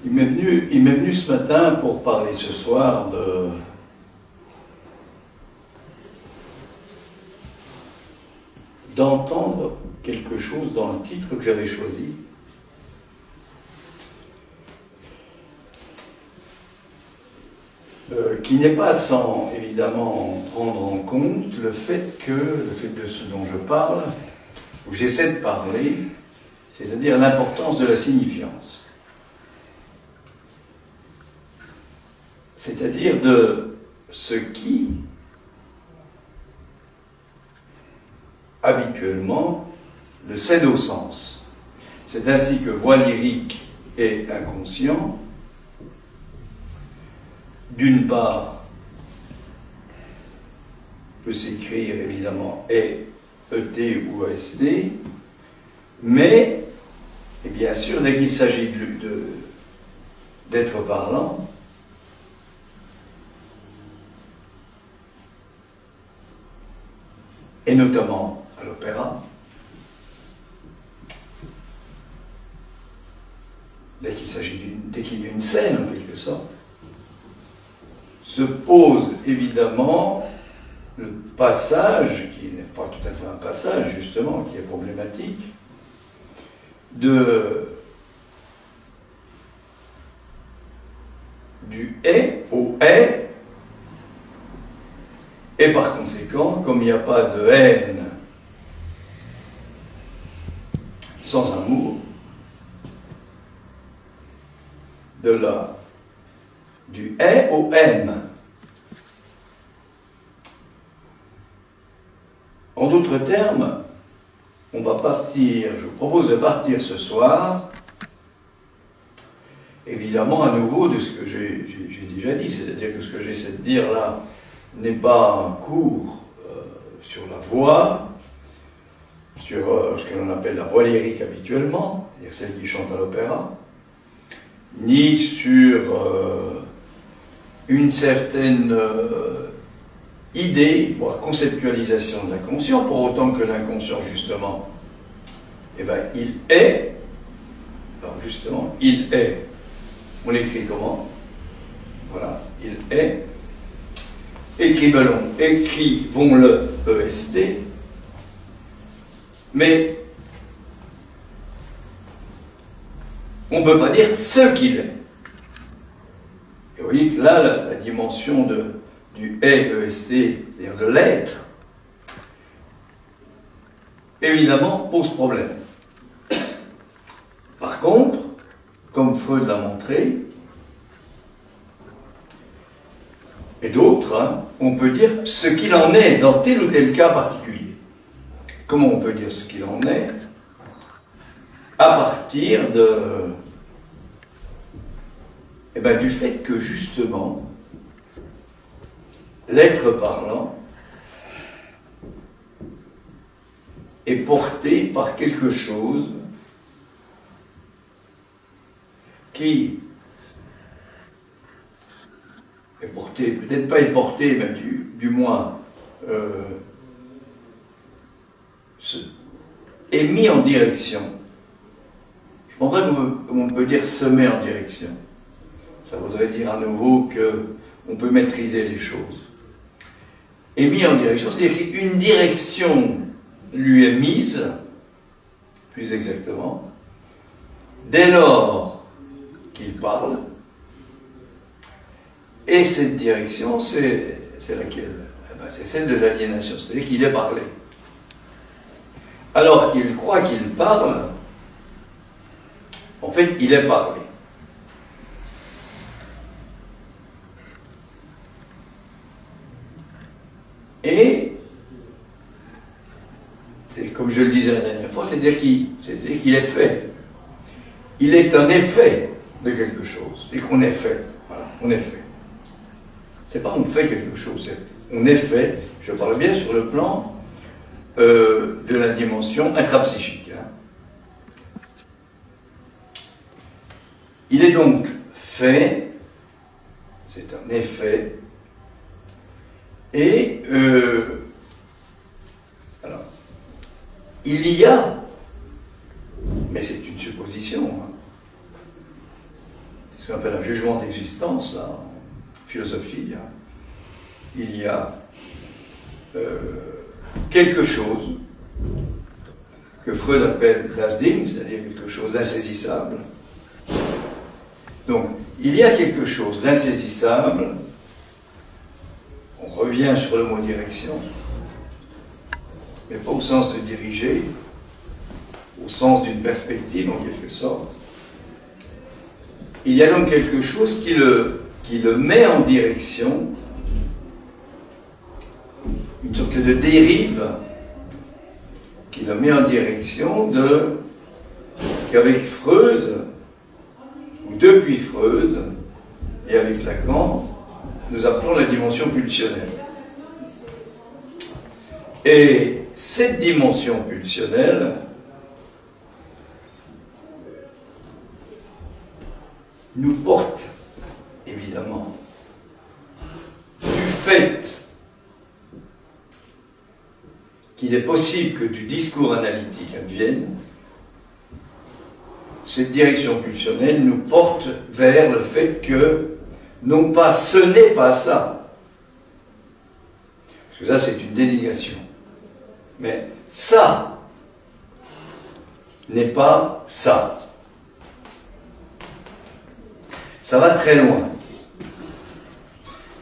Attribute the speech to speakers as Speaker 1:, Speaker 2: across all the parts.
Speaker 1: Il m'est venu ce matin pour parler ce soir d'entendre quelque chose dans le titre que j'avais choisi. Qui n'est pas sans, évidemment, prendre en compte le fait de ce dont je parle, ou j'essaie de parler, c'est-à-dire l'importance de la signifiance. C'est-à-dire de ce qui, habituellement, le cède au sens. C'est ainsi que voix lyrique et inconscient, d'une part, peut s'écrire évidemment ET ou EST, mais, et bien sûr, dès qu'il s'agit d'être parlant, et notamment à l'opéra, dès qu'il y a une scène en quelque sorte, se pose évidemment le passage, qui n'est pas tout à fait un passage justement, qui est problématique, du est au est, et par conséquent, comme il n'y a pas de haine sans amour, du est au M. En d'autres termes, on va partir, je vous propose de partir ce soir, évidemment à nouveau de ce que j'ai déjà dit, c'est-à-dire que ce que j'essaie de dire là n'est pas un cours sur la voix, sur ce que l'on appelle la voix lyrique habituellement, c'est-à-dire celle qui chante à l'opéra, ni sur une certaine idée, voire conceptualisation de l'inconscient, pour autant que l'inconscient, justement, eh bien, il est, alors justement, il est, on l'écrit comment? Voilà, il est, écrivons-le EST, mais on ne peut pas dire ce qu'il est. Et vous voyez que là, la dimension du EST, c'est-à-dire de l'être, évidemment, pose problème. Par contre, comme Freud l'a montré, et d'autres, on peut dire ce qu'il en est dans tel ou tel cas particulier. Comment on peut dire ce qu'il en est? À partir du fait que justement, l'être parlant est porté par quelque chose qui est porté, peut-être pas est porté, mais du moins est mis en direction. Je pense pas qu'on peut dire se met en direction. Ça voudrait dire à nouveau qu'on peut maîtriser les choses. Est mis en direction, c'est-à-dire qu'une direction lui est mise, plus exactement, dès lors qu'il parle, et cette direction, c'est laquelle? C'est celle de l'aliénation, c'est-à-dire qu'il est parlé. Alors qu'il croit qu'il parle, en fait, il est parlé. Et, comme je le disais la dernière fois, c'est-à-dire qu'il est fait. Il est un effet de quelque chose. Et qu'on est fait. Voilà, on est fait. C'est pas on fait quelque chose, c'est on est fait. Je parle bien sur le plan de la dimension intrapsychique. Hein. Il est donc fait, c'est un effet, et alors, il y a, mais c'est une supposition, hein, ce qu'on appelle un jugement d'existence, là, en philosophie, il y a quelque chose que Freud appelle das Ding, c'est-à-dire quelque chose d'insaisissable. Donc, il y a quelque chose d'insaisissable, on revient sur le mot direction, mais pas au sens de diriger, au sens d'une perspective en quelque sorte. Il y a donc quelque chose qui le met en direction, une sorte de dérive qui le met en direction qu'avec Freud, ou depuis Freud, et avec Lacan, nous appelons la dimension pulsionnelle. Et cette dimension pulsionnelle nous porte, évidemment, du fait qu'il est possible que du discours analytique advienne, cette direction pulsionnelle nous porte vers le fait que, non pas ce n'est pas ça, parce que ça c'est une dénégation, mais ça n'est pas ça. Ça va très loin.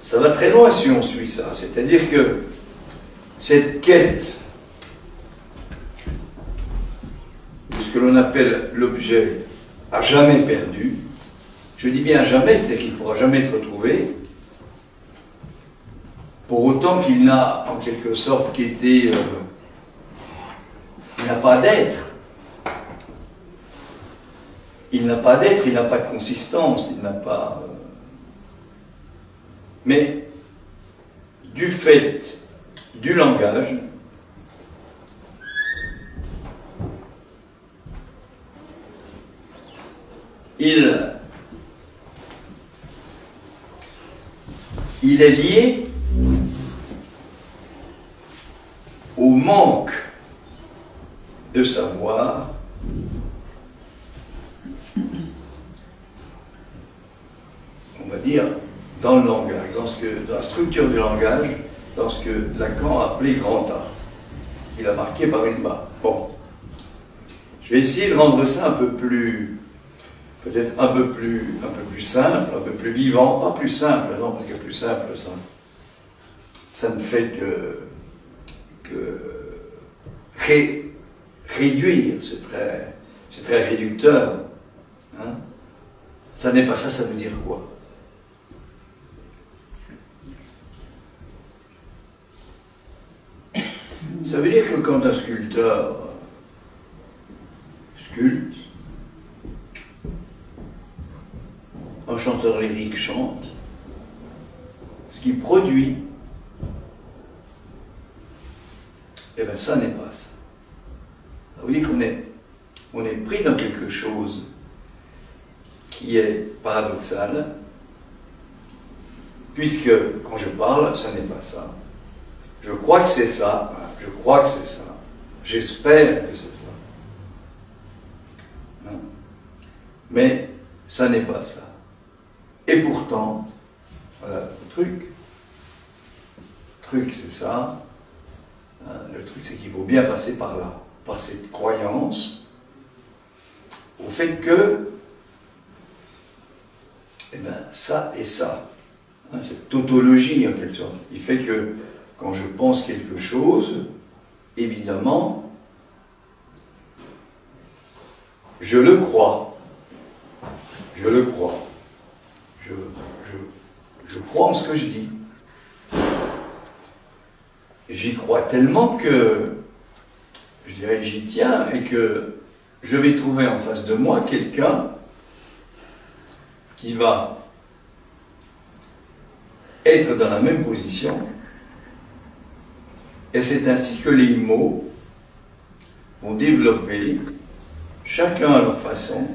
Speaker 1: Ça va très loin si on suit ça. C'est-à-dire que cette quête de ce que l'on appelle l'objet à jamais perdu, je dis bien à jamais, c'est-à-dire qu'il ne pourra jamais être retrouvé, pour autant qu'il n'a en quelque sorte qu'été... il n'a pas d'être. Il n'a pas d'être, il n'a pas de consistance, il n'a pas... Mais du fait du langage, il est lié au manque de savoir on va dire, dans le langage, dans la structure du langage, dans ce que Lacan a appelé grand A, qu'il a marqué par une barre. Bon. Je vais essayer de rendre ça un peu plus, peut-être un peu plus simple, un peu plus vivant, pas plus simple, non, parce que plus simple, ça ne fait que réduire, c'est très réducteur. Hein? Ça n'est pas ça, ça veut dire quoi? Ça veut dire que quand un sculpteur sculpte, un chanteur lyrique chante, ce qu'il produit, eh bien ça n'est pas ça. Ça veut dire qu'on est pris dans quelque chose qui est paradoxal, puisque quand je parle, ça n'est pas ça. Je crois que c'est ça, je crois que c'est ça, j'espère que c'est ça. Non. Mais ça n'est pas ça. Et pourtant, voilà le truc. Le truc, c'est ça. Le truc, c'est qu'il faut bien passer par là, par cette croyance, au fait que, eh bien, ça et ça, cette tautologie en quelque sorte, il fait que quand je pense quelque chose, évidemment, je le crois. Je le crois. Je crois en ce que je dis. J'y crois tellement que, je dirais, j'y tiens et que je vais trouver en face de moi quelqu'un qui va être dans la même position. Et c'est ainsi que les mots vont développer, chacun à leur façon,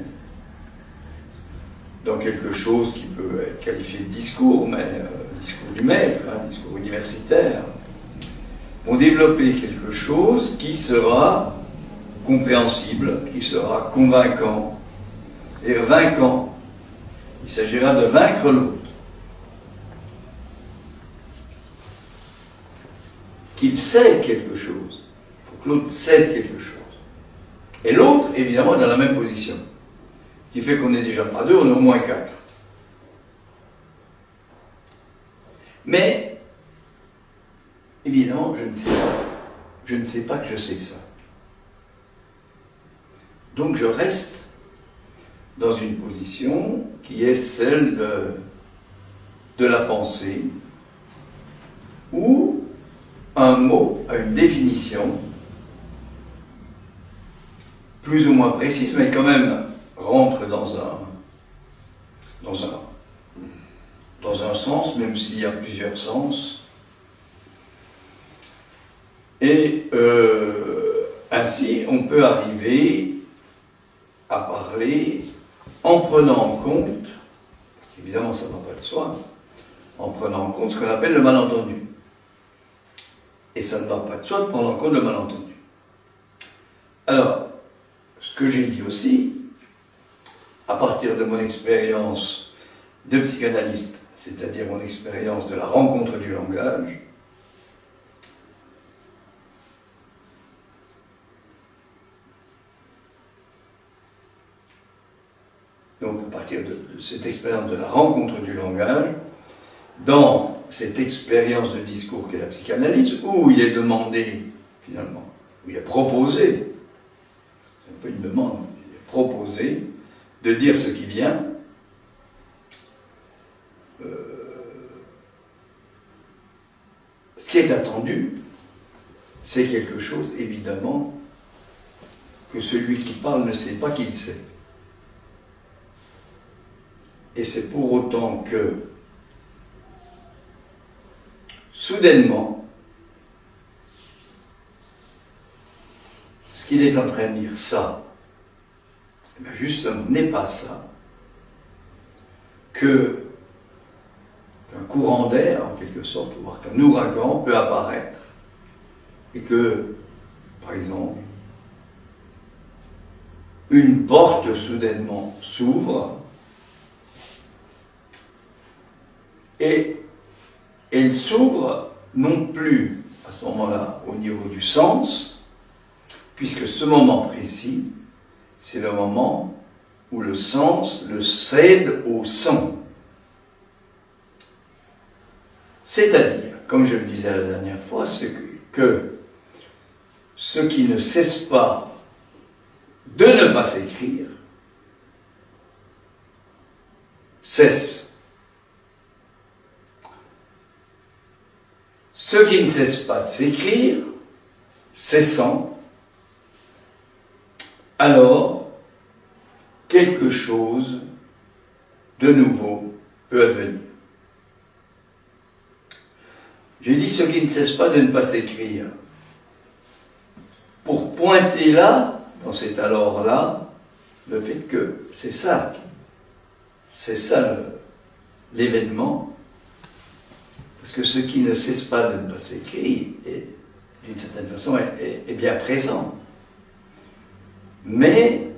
Speaker 1: dans quelque chose qui peut être qualifié de discours, mais discours du maître, discours universitaire, vont développer quelque chose qui sera compréhensible, qui sera convaincant, c'est-à-dire vaincant. Il s'agira de vaincre l'autre. Qu'il cède quelque chose. Il faut que l'autre cède quelque chose. Et l'autre, évidemment, est dans la même position. Ce qui fait qu'on n'est déjà pas deux, on est au moins quatre. Mais, évidemment, je ne sais pas. Je ne sais pas que je sais ça. Donc je reste dans une position qui est celle de la pensée, où un mot a une définition plus ou moins précise, mais quand même rentre dans un sens, même s'il y a plusieurs sens. Et ainsi, on peut arriver à parler en prenant en compte, évidemment ça ne va pas de soi, en prenant en compte ce qu'on appelle le malentendu. Et ça ne va pas de soi de prendre en compte le malentendu. Alors, ce que j'ai dit aussi, à partir de mon expérience de psychanalyste, c'est-à-dire mon expérience de la rencontre du langage, donc à partir de cette expérience de la rencontre du langage, dans cette expérience de discours qu'est la psychanalyse, où il est demandé, finalement, où il est proposé, c'est un peu une demande, il est proposé de dire ce qui vient, ce qui est attendu, c'est quelque chose, évidemment, que celui qui parle ne sait pas qu'il sait. Et c'est pour autant que, soudainement, ce qu'il est en train de dire, ça, eh bien justement, n'est pas ça, qu'un courant d'air, en quelque sorte, voire qu'un ouragan peut apparaître, et que, par exemple, une porte soudainement s'ouvre, et elle s'ouvre non plus à ce moment-là au niveau du sens, puisque ce moment précis, c'est le moment où le sens le cède au son. C'est-à-dire, comme je le disais la dernière fois, que ce qui ne cesse pas de ne pas s'écrire cesse. Ce qui ne cesse pas de s'écrire, cessant, alors quelque chose de nouveau peut advenir. J'ai dit ce qui ne cesse pas de ne pas s'écrire, pour pointer là, dans cet alors-là, le fait que c'est ça l'événement. Parce que ce qui ne cesse pas de ne pas s'écrire, d'une certaine façon, est bien présent. Mais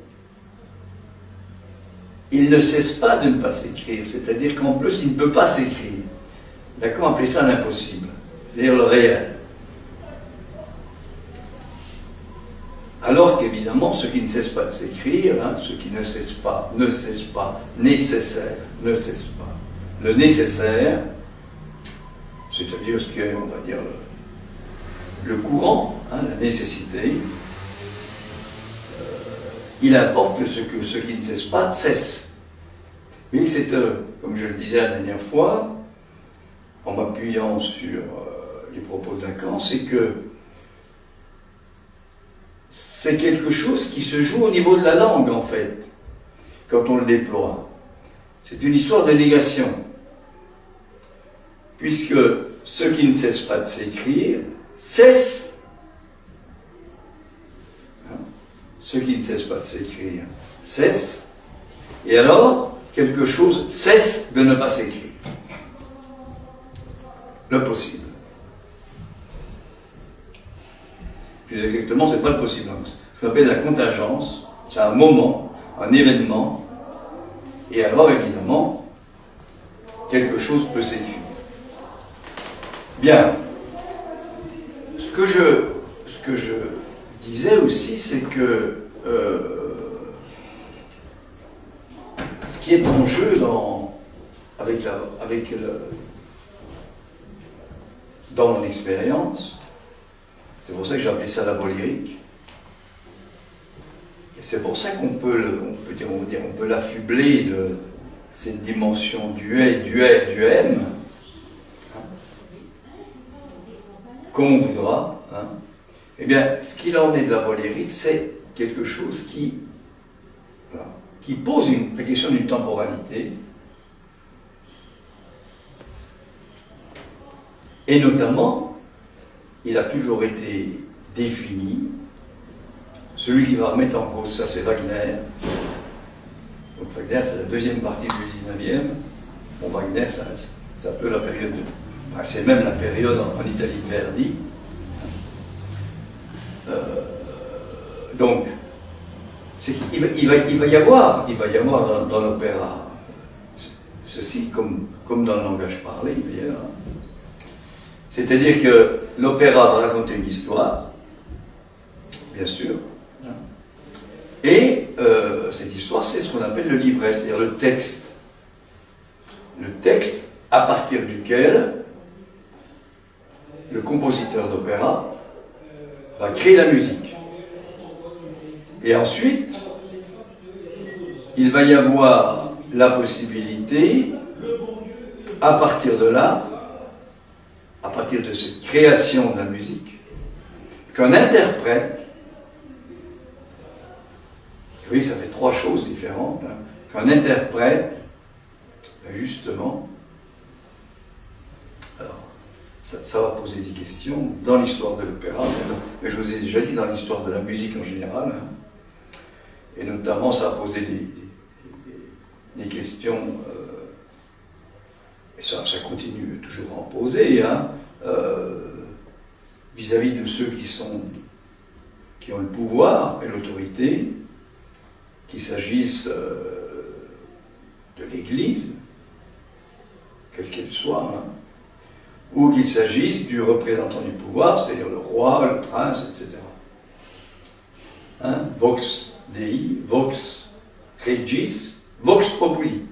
Speaker 1: il ne cesse pas de ne pas s'écrire, c'est-à-dire qu'en plus, il ne peut pas s'écrire. D'accord, appeler ça l'impossible, c'est-à-dire le réel. Alors qu'évidemment, ce qui ne cesse pas de s'écrire, ce qui ne cesse pas, nécessaire, ne cesse pas. Le nécessaire, c'est-à-dire ce qui est, on va dire, le courant, la nécessité, il importe que ce qui ne cesse pas cesse. Mais c'est, comme je le disais la dernière fois, en m'appuyant sur les propos de Lacan, c'est que c'est quelque chose qui se joue au niveau de la langue, en fait, quand on le déploie. C'est une histoire de négation. Puisque ce qui ne cesse pas de s'écrire, cesse. Ce qui ne cesse pas de s'écrire, cesse. Et alors, quelque chose cesse de ne pas s'écrire. Le possible. Plus exactement, ce n'est pas le possible. Ce qu'on appelle la contingence, c'est un moment, un événement. Et alors, évidemment, quelque chose peut s'écrire. Bien. Ce que je disais aussi, c'est que ce qui est en jeu dans mon expérience, c'est pour ça que j'ai appelé ça la voix lyrique. Et c'est pour ça qu'on peut l'affubler de cette dimension du et, du M, comme on voudra. Hein. Eh bien, ce qu'il en est de la voix lyrique, c'est quelque chose qui pose la question d'une temporalité, et notamment, il a toujours été défini, celui qui va remettre en cause ça, c'est Wagner. Donc Wagner, c'est la deuxième partie du 19e. Bon, Wagner, c'est un peu la période, c'est même la période en Italie de Verdi. Donc, il va y avoir dans l'opéra ceci, comme dans le langage parlé d'ailleurs. C'est-à-dire que l'opéra va raconter une histoire, bien sûr, et cette histoire, c'est ce qu'on appelle le livret, c'est-à-dire le texte. Le texte à partir duquel le compositeur d'opéra va créer la musique. Et ensuite, il va y avoir la possibilité, à partir de là, à partir de cette création de la musique, qu'un interprète, vous voyez que ça fait trois choses différentes, hein, qu'un interprète, justement, alors, ça va poser des questions dans l'histoire de l'opéra, mais je vous ai déjà dit dans l'histoire de la musique en général, hein, et notamment ça a posé des questions, et ça continue toujours à en poser, hein, vis-à-vis de ceux qui ont le pouvoir et l'autorité, qu'il s'agisse de l'Église, quelle qu'elle soit, hein, ou qu'il s'agisse du représentant du pouvoir, c'est-à-dire le roi, le prince, etc. Hein? Vox Dei, Vox Regis, Vox Populi.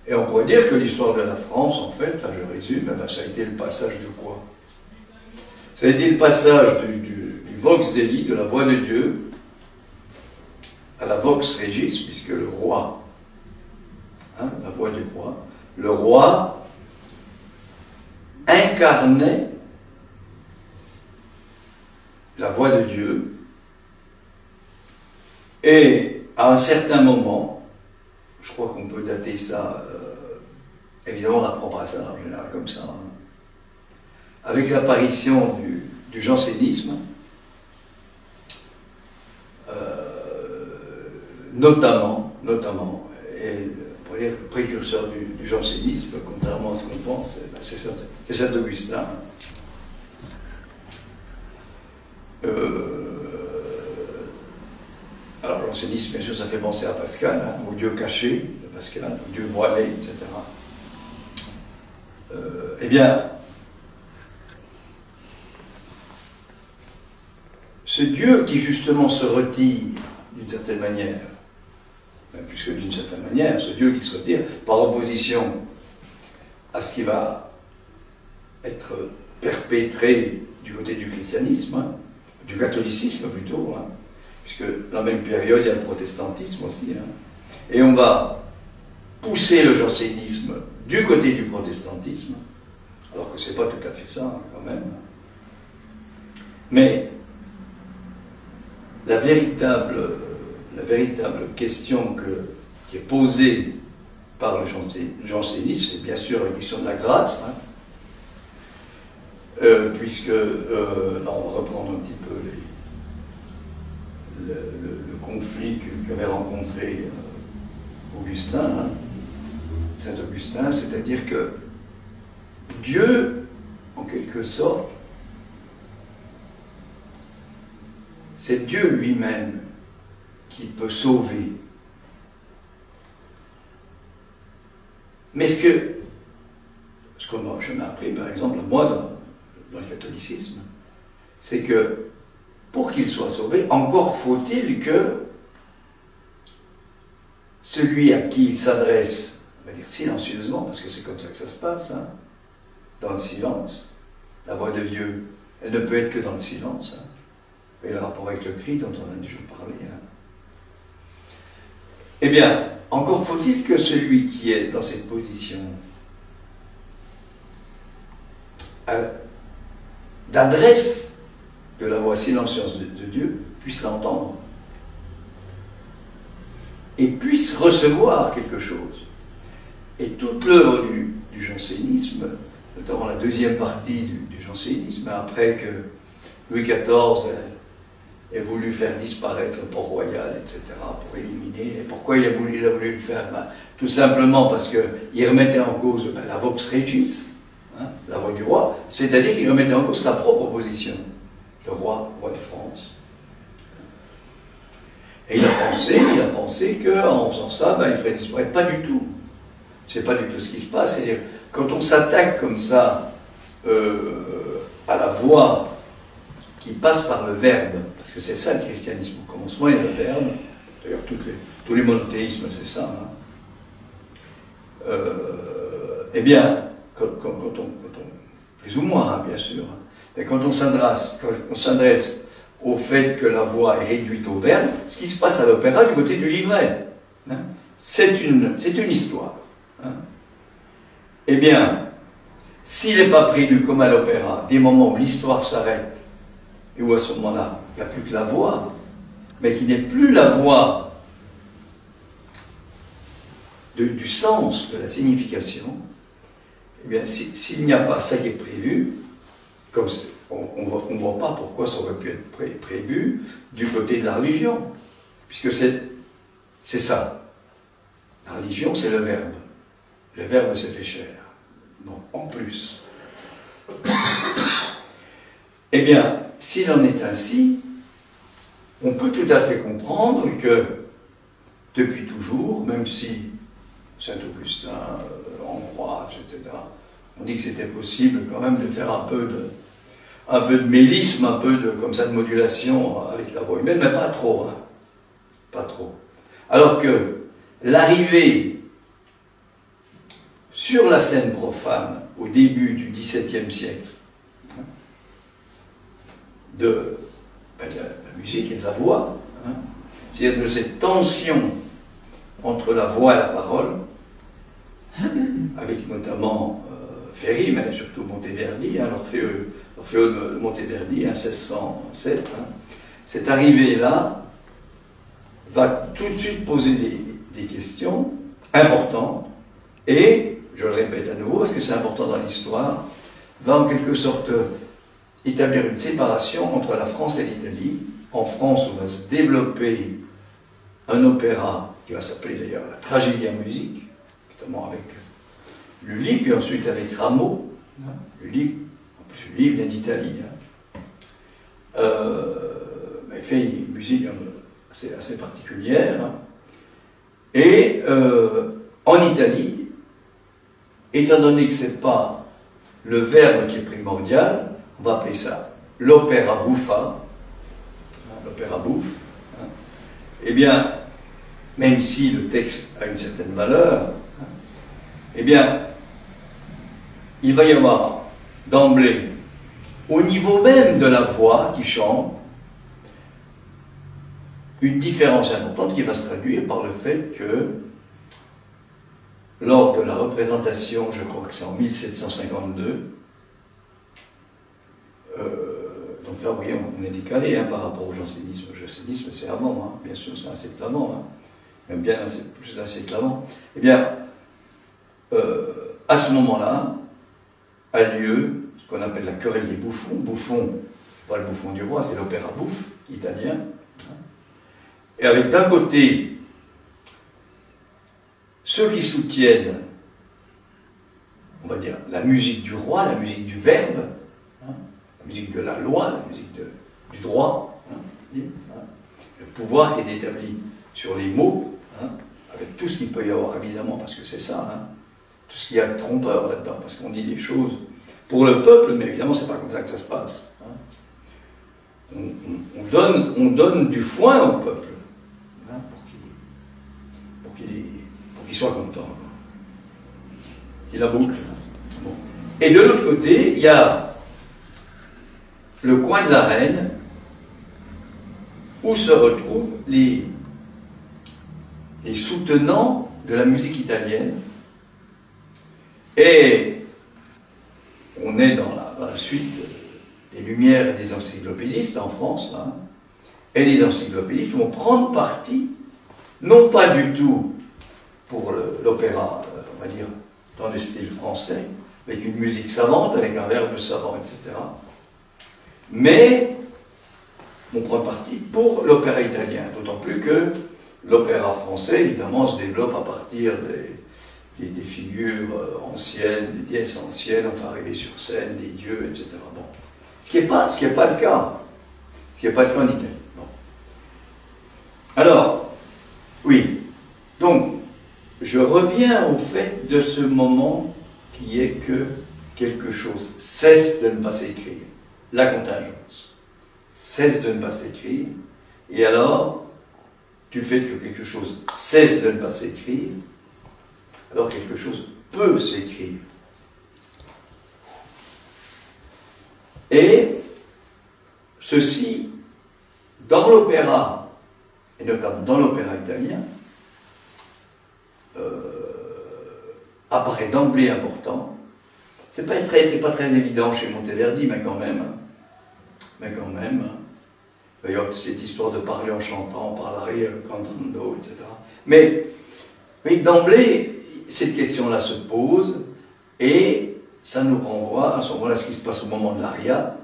Speaker 1: Et on pourrait dire que l'histoire de la France, en fait, là je résume, ça a été le passage de quoi? Ça a été le passage du Vox Dei, de la voix de Dieu, à la Vox Regis, puisque le roi, hein, la voix du roi, le roi incarnait la voix de Dieu, et à un certain moment, je crois qu'on peut dater ça, évidemment on n'apprend pas ça en général comme ça, hein, avec l'apparition du jansénisme, notamment, et on pourrait dire que le précurseur du jansénisme, contrairement à ce qu'on pense, c'est Saint Augustin. Alors le jansénisme, bien sûr, ça fait penser à Pascal, hein, au Dieu caché de Pascal, au Dieu voilé, etc. Eh bien, ce Dieu qui justement se retire d'une certaine manière, puisque d'une certaine manière, ce Dieu qui se retire par opposition à ce qui va être perpétré du côté du christianisme, hein, du catholicisme plutôt, hein, puisque dans la même période il y a le protestantisme aussi, hein, et on va pousser le jansénisme du côté du protestantisme, alors que c'est pas tout à fait ça, hein, quand même. Mais la véritable question qui est posée par le jansénisme, c'est bien sûr la question de la grâce, hein, puisque, là on va reprendre un petit peu le conflit qu'avait rencontré Augustin, hein, Saint Augustin, c'est-à-dire que Dieu, en quelque sorte, c'est Dieu lui-même qui peut sauver. Mais ce que je m'ai appris, par exemple, moi, dans le catholicisme, c'est que pour qu'il soit sauvé, encore faut-il que celui à qui il s'adresse, on va dire silencieusement, parce que c'est comme ça que ça se passe, hein, dans le silence, la voix de Dieu, elle ne peut être que dans le silence. Hein. Et le rapport avec le cri dont on a déjà parlé. Hein. Eh bien, encore faut-il que celui qui est dans cette position d'adresse de la voix silencieuse de Dieu puisse l'entendre et puisse recevoir quelque chose. Et toute l'œuvre du jansénisme, notamment la deuxième partie du jansénisme, après que Louis XIV ait voulu faire disparaître Port-Royal, etc., pour éliminer. Et pourquoi il a voulu le faire? Tout simplement parce qu'il remettait en cause la vox regis, hein, la voix du roi, c'est-à-dire qu'il remettait en cause sa propre position, le roi de France. Et il a pensé qu'en faisant ça, il ferait disparaître. Pas du tout. C'est pas du tout ce qui se passe. C'est-à-dire, quand on s'attaque comme ça à la voix qui passe par le verbe, parce que c'est ça le christianisme, au commencement il y a le verbe, d'ailleurs tous les monothéismes c'est ça, hein. Eh bien, quand on, plus ou moins hein, bien sûr, mais quand on s'adresse au fait que la voix est réduite au verbe, ce qui se passe à l'opéra du côté du livret, hein, c'est une histoire. Hein. Eh bien, s'il n'est pas prévu comme à l'opéra, des moments où l'histoire s'arrête, et où à ce moment-là, il n'y a plus que la voix, mais qui n'est plus la voix du sens, de la signification, eh bien, s'il n'y a pas ça qui est prévu, comme on ne voit pas pourquoi ça aurait pu être prévu du côté de la religion, puisque c'est ça. La religion, c'est le verbe. Le verbe s'est fait chair. Bon, en plus. Eh bien, s'il en est ainsi, on peut tout à fait comprendre que, depuis toujours, même si Saint-Augustin, Ambroise, etc., on dit que c'était possible quand même de faire un peu de mélisme, un peu comme ça de modulation avec la voix humaine, mais pas trop. Hein. Pas trop. Alors que l'arrivée sur la scène profane au début du XVIIe siècle de la musique et de la voix, hein, c'est-à-dire de cette tension entre la voix et la parole, avec notamment Ferry, mais surtout Monteverdi, hein, l'Orfeo de Monteverdi, hein, 1607, hein, cette arrivée-là va tout de suite poser des questions importantes, et, je le répète à nouveau, parce que c'est important dans l'histoire, va en quelque sorte établir une séparation entre la France et l'Italie. En France, on va se développer un opéra qui va s'appeler d'ailleurs la tragédie en musique, notamment avec Lully, puis ensuite avec Rameau. Lully, en plus Lully vient d'Italie. Hein. Il fait une musique assez particulière. Et en Italie, étant donné que ce n'est pas le verbe qui est primordial, on va appeler ça l'opéra buffa, l'opéra bouffe. Hein. Eh bien, même si le texte a une certaine valeur, hein, eh bien, il va y avoir d'emblée, au niveau même de la voix qui chante, une différence importante qui va se traduire par le fait que, lors de la représentation, je crois que c'est en 1752, donc là, vous voyez, on est décalé hein, par rapport au jansénisme. Le jansénisme, c'est avant, hein, bien sûr, c'est un siècle avant, hein, même bien plus d'un siècle avant. Eh bien, à ce moment-là, a lieu ce qu'on appelle la querelle des bouffons. Bouffon, c'est pas le bouffon du roi, c'est l'opéra bouffe, italien. Et avec d'un côté, ceux qui soutiennent, on va dire, la musique du roi, la musique du verbe, hein, la musique de la loi, la musique du droit, hein, le pouvoir qui est établi sur les mots, hein, avec tout ce qu'il peut y avoir, évidemment, parce que c'est ça, hein, tout ce qu'il y a de trompeur là-dedans, parce qu'on dit des choses pour le peuple, mais évidemment, c'est pas comme ça que ça se passe. Hein. On donne du foin au peuple, hein, pour qu'il soit content, qu'il la boucle. Bon. Et de l'autre côté, il y a le coin de la Reine, où se retrouvent les soutenants de la musique italienne. Et on est dans la suite des Lumières et des encyclopédistes en France, là, et les encyclopédistes vont prendre parti, non pas du tout pour l'opéra, on va dire, dans le style français, avec une musique savante, avec un verbe savant, etc., mais on prend parti pour l'opéra italien, d'autant plus que l'opéra français, évidemment, se développe à partir des figures anciennes, des dièses anciennes, enfin arrivées sur scène, des dieux, etc. Bon. Ce qui n'est pas le cas. Ce qui n'est pas le cas en Italie. Bon. Alors, oui. Donc, je reviens au fait de ce moment qui est que quelque chose cesse de ne pas s'écrire. La contingence cesse de ne pas s'écrire. Et alors, du fait que quelque chose cesse de ne pas s'écrire, alors quelque chose peut s'écrire. Et ceci, dans l'opéra, et notamment dans l'opéra italien, apparaît d'emblée important. C'est pas très évident chez Monteverdi, mais quand même. D'ailleurs, cette histoire de parler en chantant, parlare cantando, etc. Mais d'emblée, cette question-là se pose, et ça nous renvoie à ce moment-là, ce qui se passe au moment de l'aria,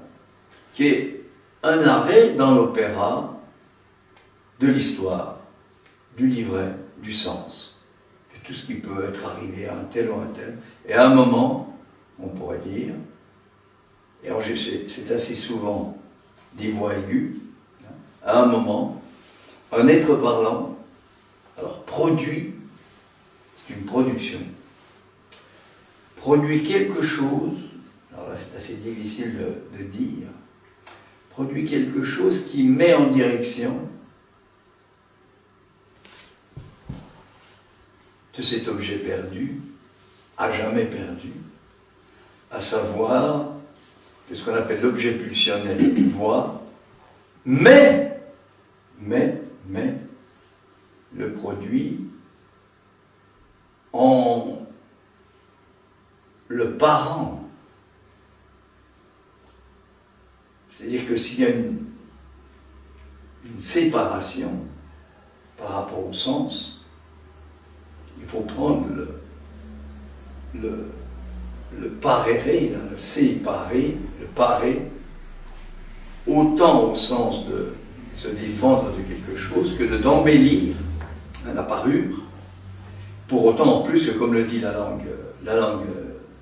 Speaker 1: qui est un arrêt dans l'opéra de l'histoire, du livret, du sens, de tout ce qui peut être arrivé à un tel ou un tel. Et à un moment, on pourrait dire, et alors c'est assez souvent des voix aiguës, à un moment, un être parlant, alors produit, c'est une production, produit quelque chose, alors là c'est assez difficile de dire, produit quelque chose qui met en direction de cet objet perdu, à jamais perdu, à savoir de ce qu'on appelle l'objet pulsionnel, une voix, mais le produit en le parent. C'est-à-dire que s'il y a une séparation par rapport au sens, il faut prendre le parere, le séparer, le parer, autant au sens de se défendre de quelque chose que d'embellir la parure, pour autant en plus que, comme le dit la langue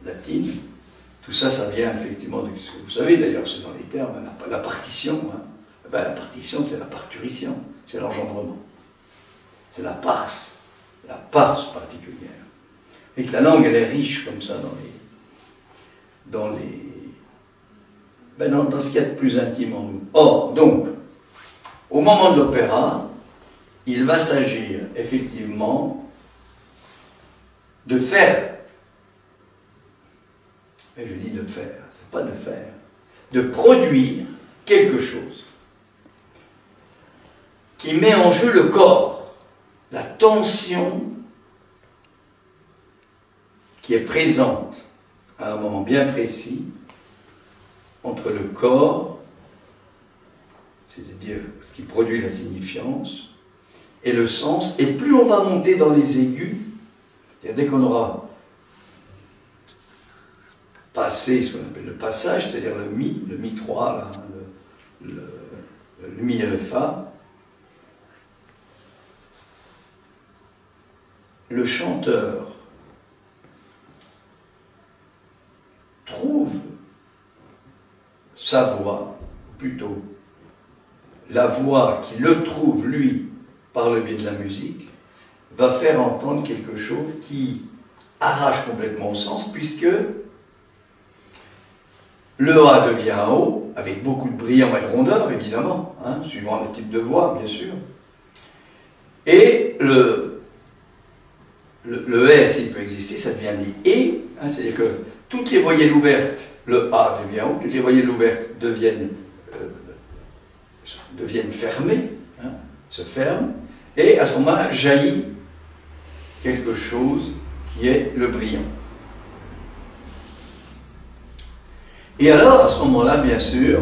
Speaker 1: latine, tout ça, ça vient effectivement de ce que vous savez d'ailleurs, c'est dans les termes, la partition. Hein. Ben, la partition, c'est la parturition, c'est l'engendrement. C'est la parse particulière. Et que la langue, elle est riche comme ça dans ce qu'il y a de plus intime en nous. Or, donc, au moment de l'opéra, il va s'agir effectivement de faire. Et je dis de faire, c'est pas de faire, de produire quelque chose qui met en jeu le corps, la tension qui est présente à un moment bien précis entre le corps, c'est-à-dire ce qui produit la signifiance, et le sens, et plus on va monter dans les aigus, c'est-à-dire dès qu'on aura passé ce qu'on appelle le passage, c'est-à-dire le mi 3, là, le mi et le fa, le chanteur trouve sa voix, ou plutôt la voix qui le trouve, lui, par le biais de la musique, va faire entendre quelque chose qui arrache complètement au sens, puisque le A devient un O, avec beaucoup de brillant et de rondeur, évidemment, hein, suivant le type de voix, bien sûr. Et le R, s'il peut exister, ça devient des E, hein, c'est-à-dire que toutes les voyelles ouvertes, le A devient O, toutes les voyelles ouvertes deviennent fermées, hein, se ferment, et à ce moment-là jaillit quelque chose qui est le brillant. Et alors, à ce moment-là, bien sûr,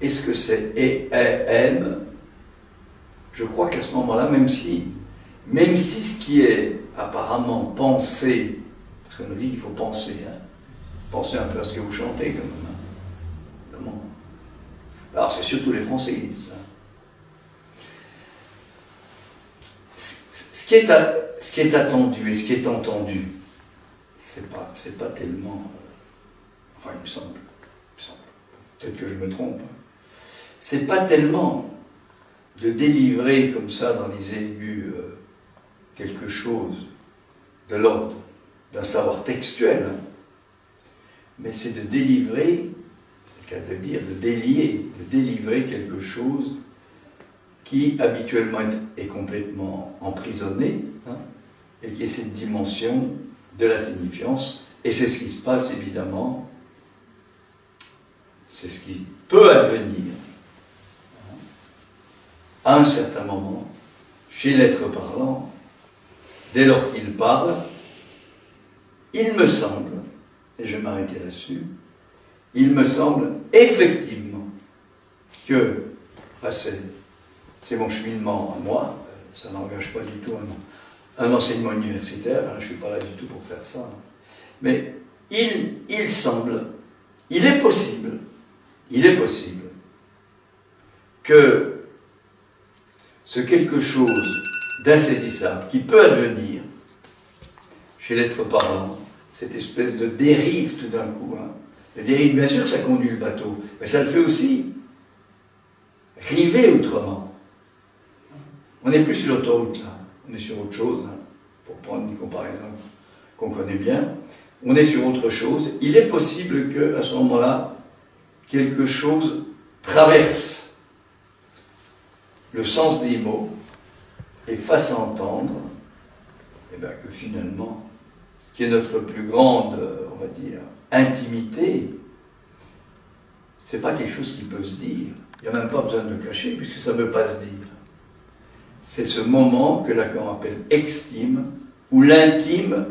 Speaker 1: est-ce que c'est E-M? Je crois qu'à ce moment-là, même si ce qui est apparemment pensé, parce qu'on nous dit qu'il faut penser, hein, pensez un peu à ce que vous chantez quand même, hein, le monde. Alors c'est surtout les Français qui disent ça. Ce qui est attendu et ce qui est entendu, c'est pas tellement... enfin, il me semble, peut-être que je me trompe, c'est pas tellement de délivrer comme ça dans les aigus quelque chose de l'ordre d'un savoir textuel, hein, mais c'est de délivrer, c'est le cas de dire, de délivrer quelque chose qui habituellement est complètement emprisonné, hein, et qui est cette dimension de la signifiance, et c'est ce qui se passe évidemment, c'est ce qui peut advenir, hein, à un certain moment, chez l'être parlant, dès lors qu'il parle, il me semble, et je vais m'arrêter là-dessus, il me semble effectivement que, enfin c'est mon cheminement à moi, ça n'engage pas du tout un enseignement universitaire, hein, je ne suis pas là du tout pour faire ça, hein, mais il semble, il est possible que ce quelque chose d'insaisissable qui peut advenir chez l'être parlant, cette espèce de dérive tout d'un coup, hein. La dérive, bien sûr, ça conduit le bateau, mais ça le fait aussi river autrement. On n'est plus sur l'autoroute, là, on est sur autre chose, hein, pour prendre une comparaison qu'on connaît bien. On est sur autre chose. Il est possible qu'à ce moment-là, quelque chose traverse le sens des mots et fasse entendre, eh bien, que finalement, ce qui est notre plus grande, on va dire, intimité, c'est pas quelque chose qui peut se dire. Il n'y a même pas besoin de le cacher, puisque ça ne peut pas se dire. C'est ce moment que Lacan appelle extime, où l'intime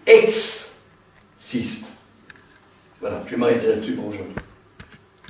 Speaker 1: existe. Voilà, je vais m'arrêter là-dessus pour aujourd'hui.